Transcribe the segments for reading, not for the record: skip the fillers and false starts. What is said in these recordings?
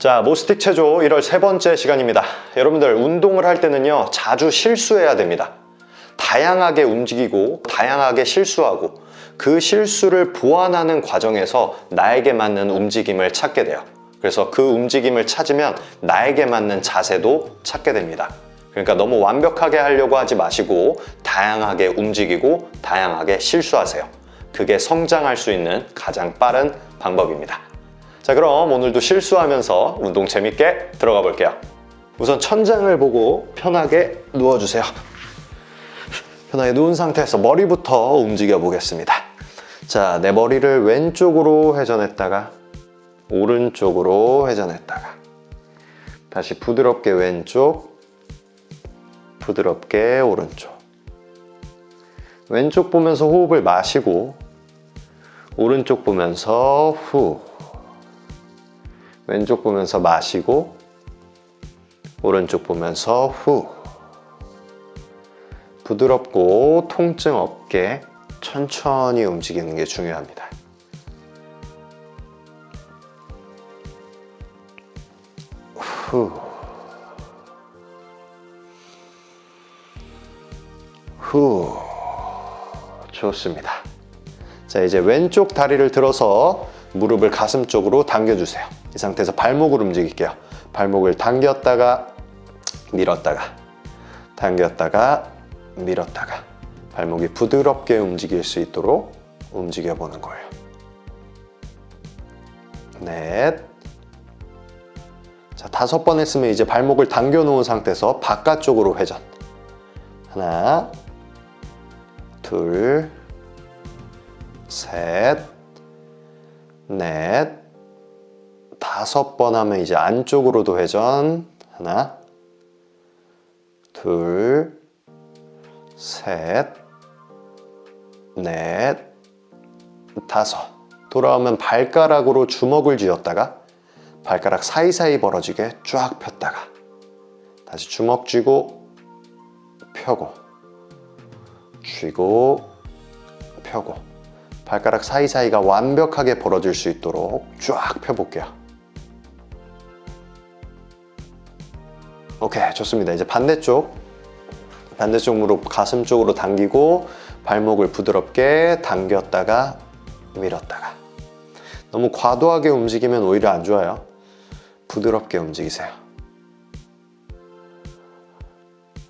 자, 모스틱 체조 1월 세 번째 시간입니다. 여러분들 운동을 할 때는요, 자주 실수해야 됩니다. 다양하게 움직이고 다양하게 실수하고 그 실수를 보완하는 과정에서 나에게 맞는 움직임을 찾게 돼요. 그래서 그 움직임을 찾으면 나에게 맞는 자세도 찾게 됩니다. 그러니까 너무 완벽하게 하려고 하지 마시고 다양하게 움직이고 다양하게 실수하세요. 그게 성장할 수 있는 가장 빠른 방법입니다. 자, 그럼 오늘도 실수하면서 운동 재밌게 들어가 볼게요. 우선 천장을 보고 편하게 누워주세요. 편하게 누운 상태에서 머리부터 움직여 보겠습니다. 자, 내 머리를 왼쪽으로 회전했다가 오른쪽으로 회전했다가 다시 부드럽게 왼쪽, 부드럽게 오른쪽. 왼쪽 보면서 호흡을 마시고 오른쪽 보면서 후. 왼쪽 보면서 마시고 오른쪽 보면서 후. 부드럽고 통증 없게 천천히 움직이는 게 중요합니다. 후. 후. 좋습니다. 자, 이제 왼쪽 다리를 들어서 무릎을 가슴 쪽으로 당겨주세요. 이 상태에서 발목을 움직일게요. 발목을 당겼다가 밀었다가 당겼다가 밀었다가 발목이 부드럽게 움직일 수 있도록 움직여 보는 거예요. 넷. 자, 5번 했으면 이제 발목을 당겨 놓은 상태에서 바깥쪽으로 회전. 하나, 둘, 셋, 넷, 5번 하면 이제 안쪽으로도 회전. 하나, 둘, 셋, 넷, 5. 돌아오면 발가락으로 주먹을 쥐었다가 발가락 사이사이 벌어지게 쫙 폈다가 다시 주먹 쥐고 펴고 쥐고 펴고 발가락 사이사이가 완벽하게 벌어질 수 있도록 쫙 펴볼게요. 오케이, 좋습니다. 이제 반대쪽 무릎 가슴 쪽으로 당기고 발목을 부드럽게 당겼다가 밀었다가. 너무 과도하게 움직이면 오히려 안 좋아요. 부드럽게 움직이세요.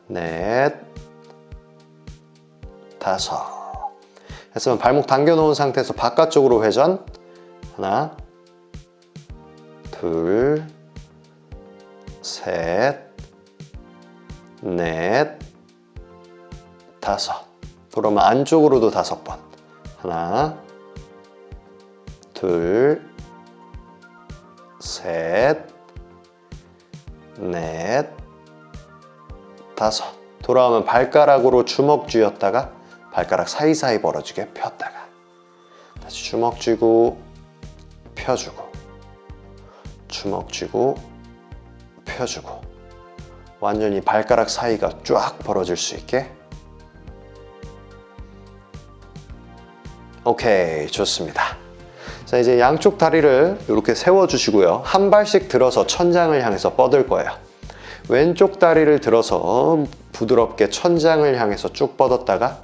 넷, 5. 했으면 발목 당겨 놓은 상태에서 바깥쪽으로 회전. 하나, 둘, 셋, 넷, 5. 그러면 안쪽으로도 5번. 하나, 둘, 셋, 넷, 5. 돌아오면 발가락으로 주먹 쥐었다가 발가락 사이사이 벌어지게 폈다가 다시 주먹 쥐고 펴주고 주먹 쥐고 펴주고 완전히 발가락 사이가 쫙 벌어질 수 있게. 오케이, 좋습니다. 자, 이제 양쪽 다리를 이렇게 세워주시고요. 한 발씩 들어서 천장을 향해서 뻗을 거예요. 왼쪽 다리를 들어서 부드럽게 천장을 향해서 쭉 뻗었다가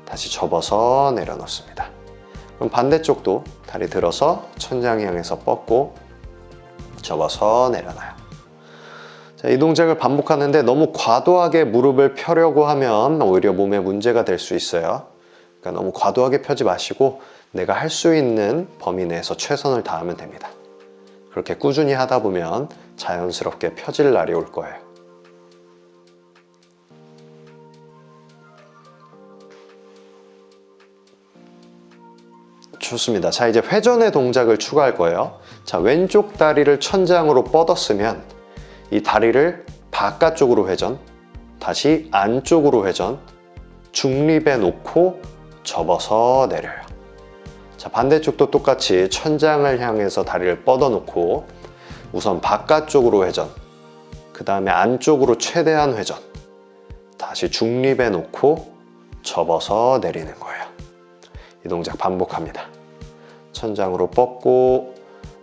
다시 접어서 내려놓습니다. 그럼 반대쪽도 다리 들어서 천장 향해서 뻗고 접어서 내려놔요. 자, 이 동작을 반복하는데 너무 과도하게 무릎을 펴려고 하면 오히려 몸에 문제가 될 수 있어요. 그러니까 너무 과도하게 펴지 마시고 내가 할 수 있는 범위 내에서 최선을 다하면 됩니다. 그렇게 꾸준히 하다 보면 자연스럽게 펴질 날이 올 거예요. 좋습니다. 자, 이제 회전의 동작을 추가할 거예요. 자, 왼쪽 다리를 천장으로 뻗었으면 이 다리를 바깥쪽으로 회전, 다시 안쪽으로 회전, 중립에 놓고 접어서 내려요. 자, 반대쪽도 똑같이 천장을 향해서 다리를 뻗어 놓고 우선 바깥쪽으로 회전, 그 다음에 안쪽으로 최대한 회전, 다시 중립에 놓고 접어서 내리는 거예요. 이 동작 반복합니다. 천장으로 뻗고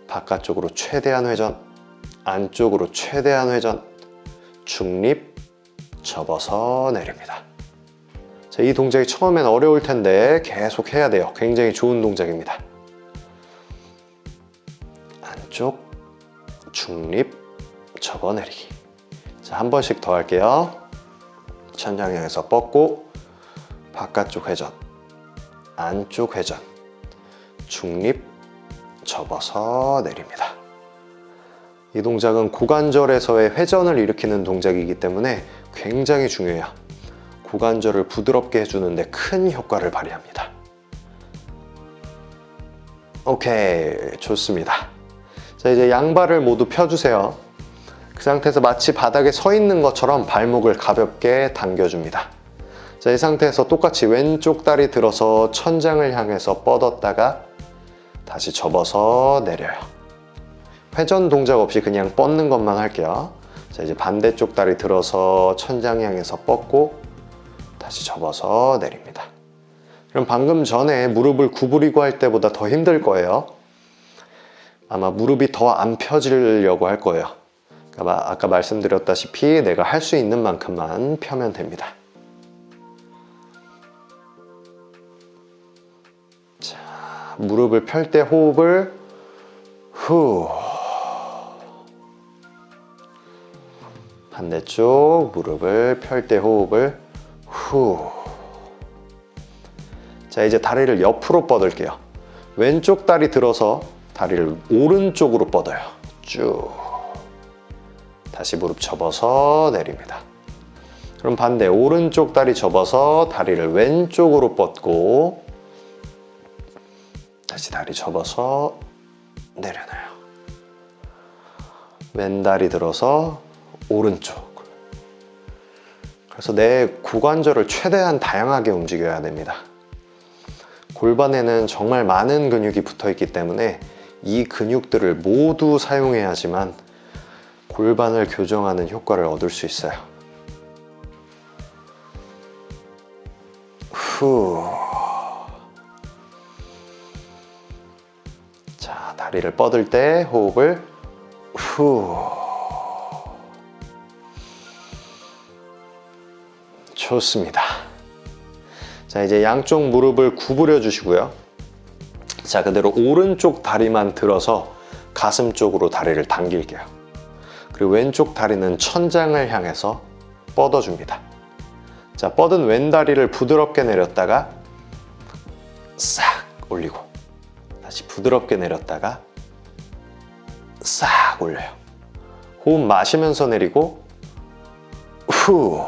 바깥쪽으로 최대한 회전, 안쪽으로 최대한 회전, 중립, 접어서 내립니다. 자, 이 동작이 처음엔 어려울 텐데 계속 해야 돼요. 굉장히 좋은 동작입니다. 안쪽, 중립, 접어내리기. 자, 한 번씩 더 할게요. 천장 향해서 뻗고 바깥쪽 회전, 안쪽 회전, 중립, 접어서 내립니다. 이 동작은 고관절에서의 회전을 일으키는 동작이기 때문에 굉장히 중요해요. 고관절을 부드럽게 해주는데 큰 효과를 발휘합니다. 오케이, 좋습니다. 자, 이제 양발을 모두 펴주세요. 그 상태에서 마치 바닥에 서 있는 것처럼 발목을 가볍게 당겨줍니다. 자, 이 상태에서 똑같이 왼쪽 다리 들어서 천장을 향해서 뻗었다가 다시 접어서 내려요. 회전 동작 없이 그냥 뻗는 것만 할게요. 자, 이제 반대쪽 다리 들어서 천장 향해서 뻗고 다시 접어서 내립니다. 그럼 방금 전에 무릎을 구부리고 할 때보다 더 힘들 거예요. 아마 무릎이 더 안 펴지려고 할 거예요. 아까 말씀드렸다시피 내가 할 수 있는 만큼만 펴면 됩니다. 자, 무릎을 펼 때 호흡을 후. 반대쪽 무릎을 펼 때 호흡을 후. 자, 이제 다리를 옆으로 뻗을게요. 왼쪽 다리 들어서 다리를 오른쪽으로 뻗어요. 쭉. 다시 무릎 접어서 내립니다. 그럼 반대 오른쪽 다리 접어서 다리를 왼쪽으로 뻗고 다시 다리 접어서 내려놔요. 왼 다리 들어서 오른쪽. 그래서 내 고관절을 최대한 다양하게 움직여야 됩니다. 골반에는 정말 많은 근육이 붙어 있기 때문에 이 근육들을 모두 사용해야지만 골반을 교정하는 효과를 얻을 수 있어요. 후. 자, 다리를 뻗을 때 호흡을 후. 좋습니다. 자, 이제 양쪽 무릎을 구부려 주시고요. 자, 그대로 오른쪽 다리만 들어서 가슴 쪽으로 다리를 당길게요. 그리고 왼쪽 다리는 천장을 향해서 뻗어줍니다. 자, 뻗은 왼 다리를 부드럽게 내렸다가 싹 올리고 다시 부드럽게 내렸다가 싹 올려요. 호흡 마시면서 내리고 후.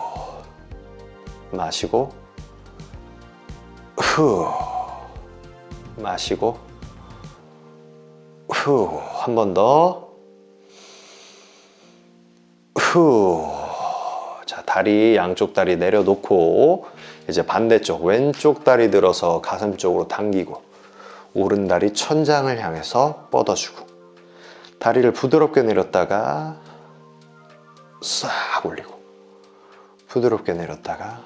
마시고 후. 마시고 후. 한 번 더. 후. 자, 다리 양쪽 다리 내려놓고 이제 반대쪽 왼쪽 다리 들어서 가슴 쪽으로 당기고 오른 다리 천장을 향해서 뻗어주고 다리를 부드럽게 내렸다가 싹 올리고 부드럽게 내렸다가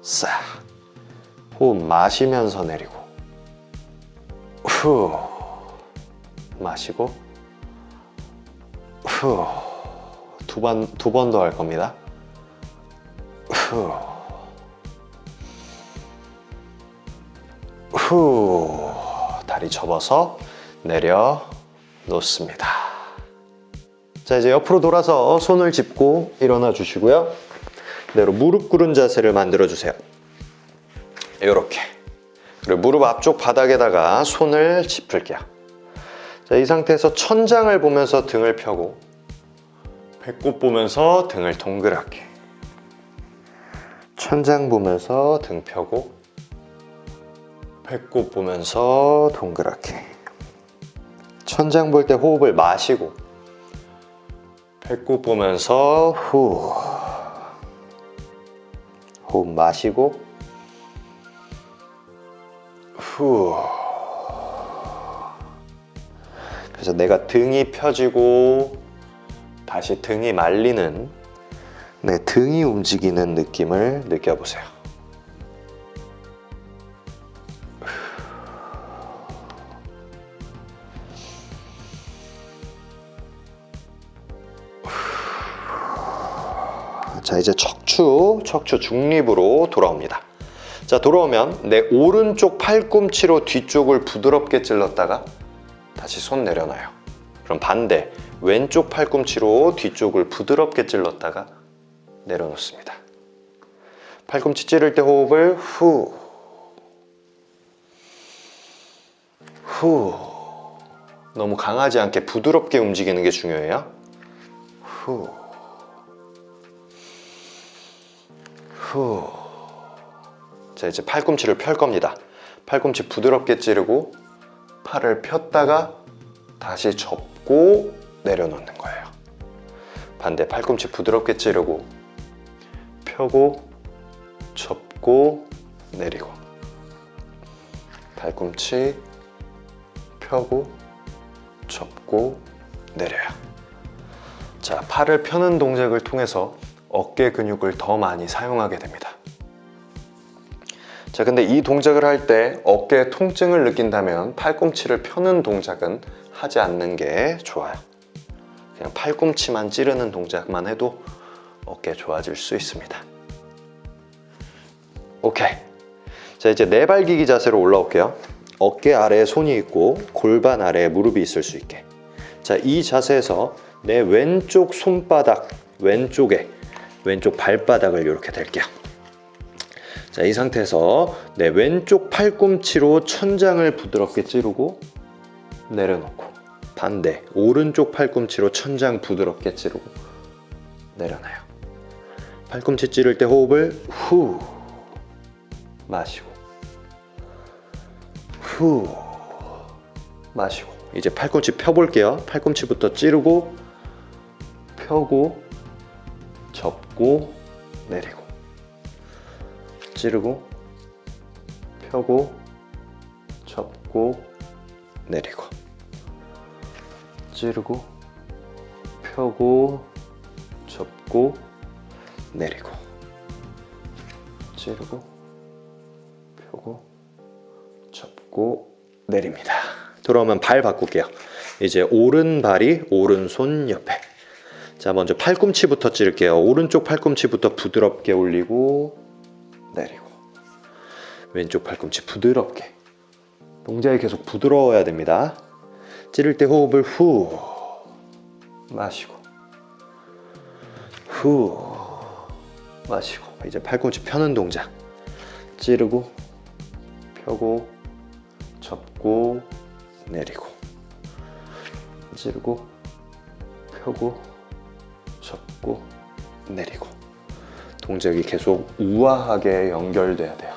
싹. 호흡 마시면서 내리고 후. 마시고 후. 두 번 더 할 겁니다. 후. 후. 다리 접어서 내려 놓습니다. 자, 이제 옆으로 돌아서 손을 짚고 일어나 주시고요. 그대로 무릎 꿇은 자세를 만들어 주세요. 이렇게. 그리고 무릎 앞쪽 바닥에다가 손을 짚을게요. 자, 이 상태에서 천장을 보면서 등을 펴고 배꼽 보면서 등을 동그랗게. 천장 보면서 등 펴고 배꼽 보면서 동그랗게. 천장 볼 때 호흡을 마시고 배꼽 보면서 후. 호흡 마시고 후. 그래서 내가 등이 펴지고 다시 등이 말리는 내 등이 움직이는 느낌을 느껴보세요. 자, 이제 척추 중립으로 돌아옵니다. 자, 돌아오면 내 오른쪽 팔꿈치로 뒤쪽을 부드럽게 찔렀다가 다시 손 내려놔요. 그럼 반대, 왼쪽 팔꿈치로 뒤쪽을 부드럽게 찔렀다가 내려놓습니다. 팔꿈치 찌를 때 호흡을 후, 후. 너무 강하지 않게 부드럽게 움직이는 게 중요해요. 후, 후. 자, 이제 팔꿈치를 펼 겁니다. 팔꿈치 부드럽게 찌르고 팔을 폈다가 다시 접고 내려놓는 거예요. 반대, 팔꿈치 부드럽게 찌르고 펴고 접고 내리고, 팔꿈치 펴고 접고 내려요. 자, 팔을 펴는 동작을 통해서 어깨 근육을 더 많이 사용하게 됩니다. 자, 근데 이 동작을 할 때 어깨에 통증을 느낀다면 팔꿈치를 펴는 동작은 하지 않는 게 좋아요. 그냥 팔꿈치만 찌르는 동작만 해도 어깨 좋아질 수 있습니다. 오케이. 자, 이제 네발기기 자세로 올라올게요. 어깨 아래에 손이 있고 골반 아래에 무릎이 있을 수 있게. 자, 이 자세에서 내 왼쪽 손바닥, 왼쪽 발바닥을 이렇게 댈게요. 자, 이 상태에서 내 왼쪽 팔꿈치로 천장을 부드럽게 찌르고 내려놓고, 반대, 오른쪽 팔꿈치로 천장 부드럽게 찌르고 내려놔요. 팔꿈치 찌를 때 호흡을 후 마시고, 후 마시고. 이제 팔꿈치 펴볼게요. 팔꿈치부터 찌르고 펴고 접고 내리고, 찌르고 펴고 접고 내리고, 찌르고 펴고 접고 내리고, 찌르고 펴고 접고 내립니다. 돌아오면 발 바꿀게요. 이제 오른발이 오른손 옆에. 자, 먼저 팔꿈치부터 찌를게요. 오른쪽 팔꿈치부터 부드럽게 올리고 내리고, 왼쪽 팔꿈치 부드럽게. 동작이 계속 부드러워야 됩니다. 찌를 때 호흡을 후 마시고, 후 마시고. 이제 팔꿈치 펴는 동작. 찌르고 펴고 접고 내리고, 찌르고 펴고 접고 내리고. 동작이 계속 우아하게 연결돼야 돼요.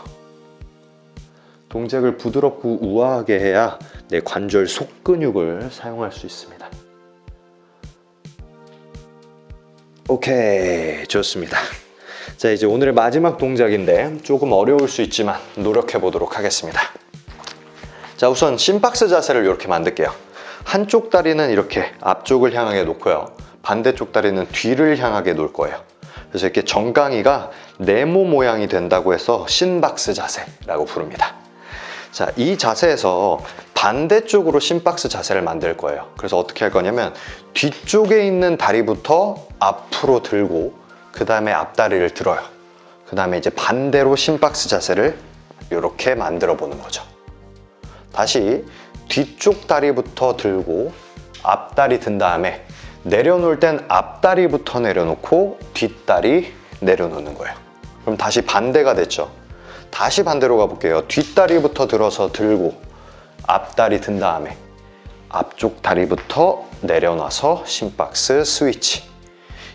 동작을 부드럽고 우아하게 해야 내 관절 속근육을 사용할 수 있습니다. 오케이, 좋습니다. 자, 이제 오늘의 마지막 동작인데 조금 어려울 수 있지만 노력해 보도록 하겠습니다. 자, 우선 심박스 자세를 이렇게 만들게요. 한쪽 다리는 이렇게 앞쪽을 향하게 놓고요, 반대쪽 다리는 뒤를 향하게 놓을 거예요. 그래서 이렇게 정강이가 네모 모양이 된다고 해서 심박스 자세라고 부릅니다. 자, 이 자세에서 반대쪽으로 심박스 자세를 만들 거예요. 그래서 어떻게 할 거냐면 뒤쪽에 있는 다리부터 앞으로 들고 그 다음에 앞다리를 들어요. 그 다음에 이제 반대로 심박스 자세를 이렇게 만들어 보는 거죠. 다시 뒤쪽 다리부터 들고 앞다리 든 다음에 내려놓을 땐 앞다리부터 내려놓고 뒷다리 내려놓는 거예요. 그럼 다시 반대가 됐죠. 다시 반대로 가볼게요. 뒷다리부터 들어서 들고 앞다리 든 다음에 앞쪽 다리부터 내려놔서 심박스 스위치.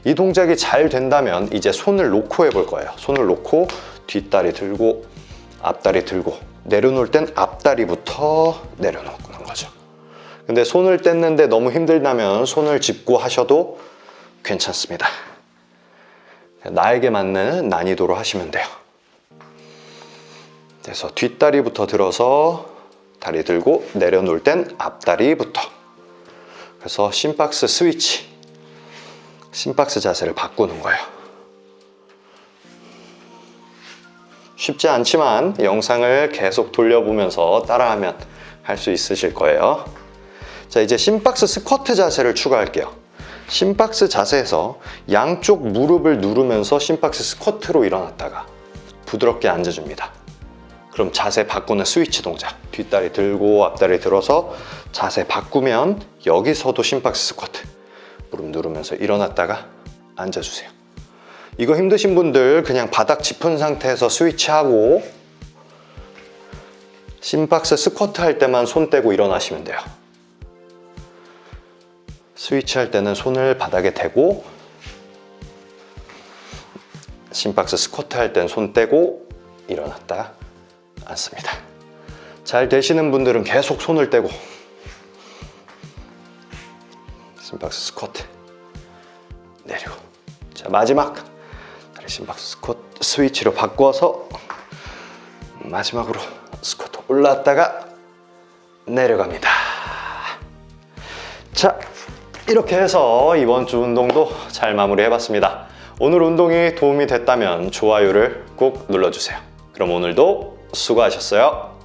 이 동작이 잘 된다면 이제 손을 놓고 해볼 거예요. 손을 놓고 뒷다리 들고 앞다리 들고 내려놓을 땐 앞다리부터 내려놓는 거죠. 근데 손을 뗐는데 너무 힘들다면 손을 짚고 하셔도 괜찮습니다. 나에게 맞는 난이도로 하시면 돼요. 그래서 뒷다리부터 들어서 다리 들고 내려놓을 땐 앞다리부터. 그래서 심박스 스위치, 심박스 자세를 바꾸는 거예요. 쉽지 않지만 영상을 계속 돌려보면서 따라하면 할 수 있으실 거예요. 자, 이제 심박스 스쿼트 자세를 추가할게요. 심박스 자세에서 양쪽 무릎을 누르면서 심박스 스쿼트로 일어났다가 부드럽게 앉아줍니다. 그럼 자세 바꾸는 스위치 동작, 뒷다리 들고 앞다리 들어서 자세 바꾸면 여기서도 심박스 스쿼트, 무릎 누르면서 일어났다가 앉아주세요. 이거 힘드신 분들 그냥 바닥 짚은 상태에서 스위치하고 심박스 스쿼트 할 때만 손 떼고 일어나시면 돼요. 스위치 할 때는 손을 바닥에 대고, 심박스 스쿼트 할 때는 손 떼고 일어났다 앉습니다. 잘 되시는 분들은 계속 손을 떼고 심박스 스쿼트 내리고, 자 마지막 다리 심박스 스쿼트 스위치로 바꿔서 마지막으로 스쿼트 올라왔다가 내려갑니다. 자, 이렇게 해서 이번 주 운동도 잘 마무리해봤습니다. 오늘 운동이 도움이 됐다면 좋아요를 꼭 눌러주세요. 그럼 오늘도 수고하셨어요.